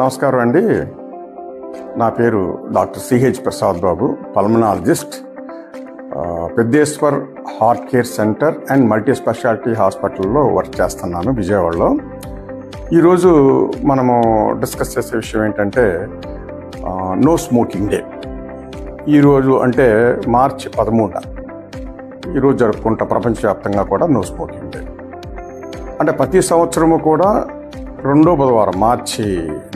నమస్కారం అండి. నా పేరు doctor CH Prasad Babu, pulmonologist, Peddeshwar heart care centre and multi speciality హాస్పిటల్లో వర్క్ చేస్తున్నాను విజయవాడలో. ఈరోజు మనము డిస్కస్ చేసే విషయం ఏంటంటే నో స్మోకింగ్ డే. ఈరోజు అంటే మార్చి 13 ఈరోజు జరుపుకుంటాం ప్రపంచవ్యాప్తంగా కూడా నో స్మోకింగ్ డే. అంటే ప్రతి సంవత్సరము కూడా రెండో బుధవారం, మార్చి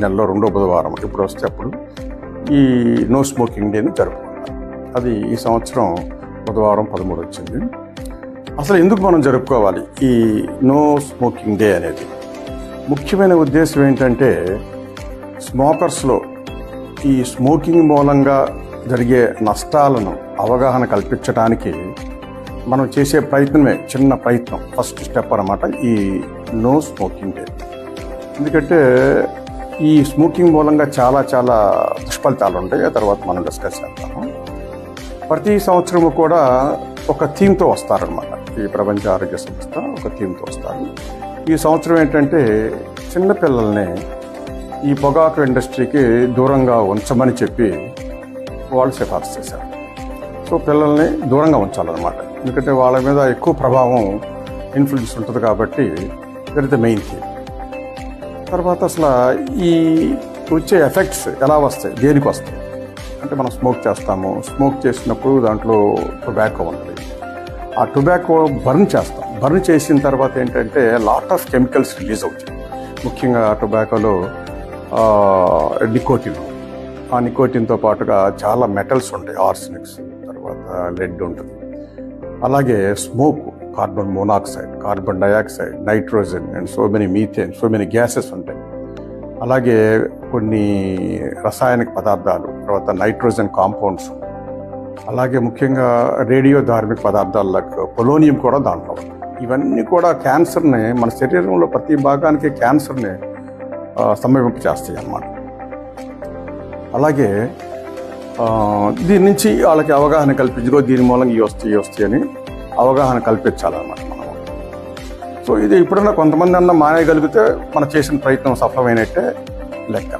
నెలలో రెండో బుధవారం ఇప్పుడు వస్తే అప్పుడు ఈ నో స్మోకింగ్ డేని జరుపుకుంటాం. అది ఈ సంవత్సరం బుధవారం 13 వచ్చింది. అసలు ఎందుకు మనం జరుపుకోవాలి ఈ నో స్మోకింగ్ డే అనేది? ముఖ్యమైన ఉద్దేశం ఏంటంటే స్మోకర్స్లో ఈ స్మోకింగ్ మూలంగా జరిగే నష్టాలను అవగాహన కల్పించడానికి మనం చేసే ప్రయత్నమే, చిన్న ప్రయత్నం, ఫస్ట్ స్టెప్ అన్నమాట ఈ నో స్మోకింగ్ డే. ఎందుకంటే ఈ స్మోకింగ్ మూలంగా చాలా దుష్ఫలితాలు ఉంటాయి. ఆ తర్వాత మనం డిస్కస్ చేస్తాము. ప్రతి సంవత్సరము కూడా ఒక థీమ్తో వస్తారనమాట. ఈ ప్రపంచ ఆరోగ్య సంస్థ ఒక థీమ్తో వస్తారు. ఈ సంవత్సరం ఏంటంటే చిన్నపిల్లల్ని ఈ పొగాకు ఇండస్ట్రీకి దూరంగా ఉంచమని చెప్పి వాళ్ళు సిఫార్సు చేశారు. సో పిల్లల్ని దూరంగా ఉంచాలన్నమాట. ఎందుకంటే వాళ్ళ మీద ఎక్కువ ప్రభావం, ఇన్ఫ్లుయెన్స్ ఉంటుంది కాబట్టి that is the main theme. తర్వాత అసలు ఈ వచ్చే ఎఫెక్ట్స్ ఎలా వస్తాయి, దేనికి వస్తాయి అంటే మనం స్మోక్ చేస్తాము. స్మోక్ చేసినప్పుడు దాంట్లో టొబాకో ఉంటుంది. ఆ టొబాకో బర్న్ చేస్తాం. బర్న్ చేసిన తర్వాత ఏంటంటే లాట్ ఆఫ్ కెమికల్స్ రిలీజ్ అవుతాయి. ముఖ్యంగా టొబాకోలో నికోటిన్, ఆ నికోటిన్తో పాటుగా చాలా మెటల్స్ ఉంటాయి. ఆర్సెనిక్స్, తర్వాత లెడ్ ఉంటుంది. అలాగే smoke, carbon monoxide, carbon dioxide, nitrogen and so many methane, so many gases ఉంటాయి. అలాగే కొన్ని రసాయనిక పదార్థాలు, తర్వాత నైట్రోజన్ కాంపౌండ్స్, అలాగే ముఖ్యంగా రేడియో ధార్మిక పదార్థాలకు పొలోనియం కూడా దాంట్లో ఉంది. ఇవన్నీ కూడా క్యాన్సర్ని, మన శరీరంలో ప్రతి భాగానికి క్యాన్సర్ని సంభవింప చేస్తాయి అన్నమాట. అలాగే దీని నుంచి వాళ్ళకి అవగాహన కల్పించుకో, దీని మూలంగా ఈ వస్తాయి అని అవగాహన కల్పించాలన్నమాట మనం. సో ఇది ఇప్పుడన్నా కొంతమంది అన్న మానేయగలిగితే మనం చేసిన ప్రయత్నం సఫలమైనట్టే లెక్క.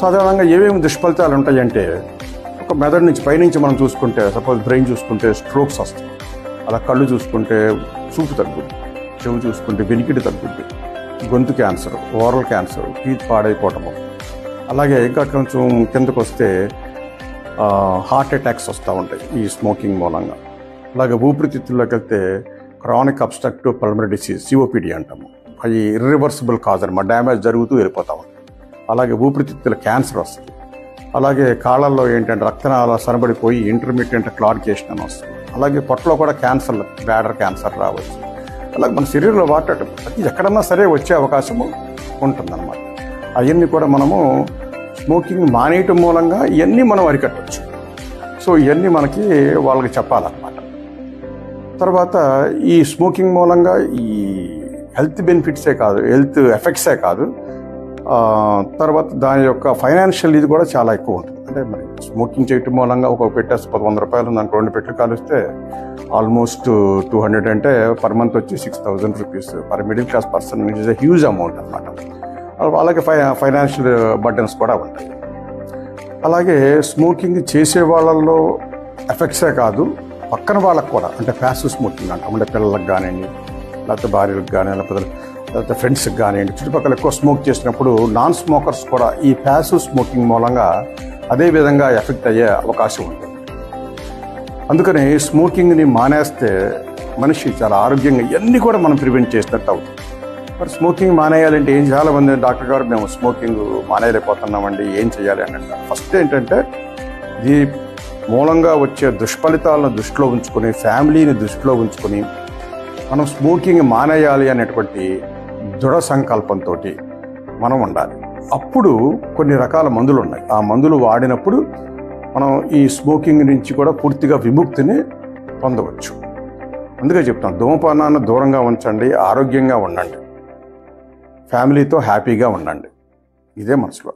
సాధారణంగా ఏమేమి దుష్ఫలితాలు ఉంటాయంటే, ఒక మెదడు నుంచి పైనుంచి మనం చూసుకుంటే, సపోజ్ బ్రెయిన్ చూసుకుంటే స్ట్రోక్స్ వస్తాయి. అలా కళ్ళు చూసుకుంటే చూపు తగ్గుద్ది, చెవు చూసుకుంటే వినికిడి తగ్గుద్ది, గొంతు క్యాన్సర్, ఓరల్ క్యాన్సర్, టీత్ పాడైపోవటము. అలాగే ఇంకా కొంచెం కిందకు వస్తే హార్ట్ అటాక్స్ వస్తూ ఉంటాయి ఈ స్మోకింగ్ మూలంగా. అలాగే ఊపిరితిత్తుల్లోకి వెళ్తే chronic obstructive pulmonary disease, COPD అంటాము. అవి ఇర్రివర్సిబుల్ కాజ్ అనమాట, డ్యామేజ్ జరుగుతూ వెళ్ళిపోతూ ఉంటాయి. అలాగే ఊపిరితిత్తుల క్యాన్సర్ వస్తుంది. అలాగే కాళ్ళల్లో ఏంటంటే రక్తనాళాలు సనబడిపోయి ఇంటర్మీడియట్ క్లాడికేషన్ అని వస్తుంది. అలాగే పొట్టలో కూడా క్యాన్సర్, బ్లాడర్ క్యాన్సర్ రావచ్చు. అలాగే మన శరీరంలో వాటర్ ప్రతి ఎక్కడన్నా సరే వచ్చే అవకాశము ఉంటుందన్నమాట. అవన్నీ కూడా మనము స్మోకింగ్ మానేయటం మూలంగా ఇవన్నీ మనం అరికట్టవచ్చు. సో ఇవన్నీ మనకి వాళ్ళకి చెప్పాలన్నమాట. తర్వాత ఈ స్మోకింగ్ మూలంగా ఈ హెల్త్ బెనిఫిట్సే కాదు, హెల్త్ ఎఫెక్ట్సే కాదు, తర్వాత దాని యొక్క ఫైనాన్షియల్ ఇది కూడా చాలా ఎక్కువ ఉంటుంది. అంటే మరి స్మోకింగ్ చేయటం మూలంగా ఒక పెట్టేసి 100 రూపాయలు, దానికి 2 పెట్టెలు కాలిస్తే ఆల్మోస్ట్ 200 అంటే పర్ మంత్ వచ్చి 6,000 rupees per middle class person is a huge amount అనమాట. అలాగే ఫైనాన్షియల్ బర్డన్స్ కూడా ఉంటాయి. అలాగే స్మోకింగ్ చేసే వాళ్ళల్లో ఎఫెక్ట్సే కాదు, పక్కన వాళ్ళకు కూడా, అంటే ప్యాసివ్ స్మోకింగ్ అంటాం. అంటే పిల్లలకు కానివ్వండి, లేకపోతే భార్యలకు కానీ, లేకపోతే ఫ్రెండ్స్కి కానివ్వండి, చుట్టుపక్కల ఎక్కువ స్మోక్ చేసినప్పుడు నాన్ స్మోకర్స్ కూడా ఈ ప్యాసివ్ స్మోకింగ్ మూలంగా అదే విధంగా ఎఫెక్ట్ అయ్యే అవకాశం ఉంటుంది. అందుకని స్మోకింగ్ని మానేస్తే మనిషి చాలా ఆరోగ్యంగా ఇవన్నీ కూడా మనం ప్రివెంట్ చేసినట్టు అవుతుంది. మరి స్మోకింగ్ మానేయాలంటే ఏం? చాలా మంది డాక్టర్ గారు మేము స్మోకింగ్ మానేయలేకపోతున్నామండి, ఏం చేయాలి అని అంటారు. ఫస్ట్ ఏంటంటే ఈ మూలంగా వచ్చే దుష్ఫలితాలను దృష్టిలో ఉంచుకొని, ఫ్యామిలీని దృష్టిలో ఉంచుకొని మనం స్మోకింగ్ మానేయాలి అనేటువంటి దృఢ సంకల్పంతో మనం ఉండాలి. అప్పుడు కొన్ని రకాల మందులు ఉన్నాయి. ఆ మందులు వాడినప్పుడు మనం ఈ స్మోకింగ్ నుంచి కూడా పూర్తిగా విముక్తిని పొందవచ్చు. అందుకే చెప్తాను, ధూమపానాన్ని దూరంగా ఉంచండి, ఆరోగ్యంగా ఉండండి, ఫ్యామిలీతో హ్యాపీగా ఉండండి. ఇదే మనసులో.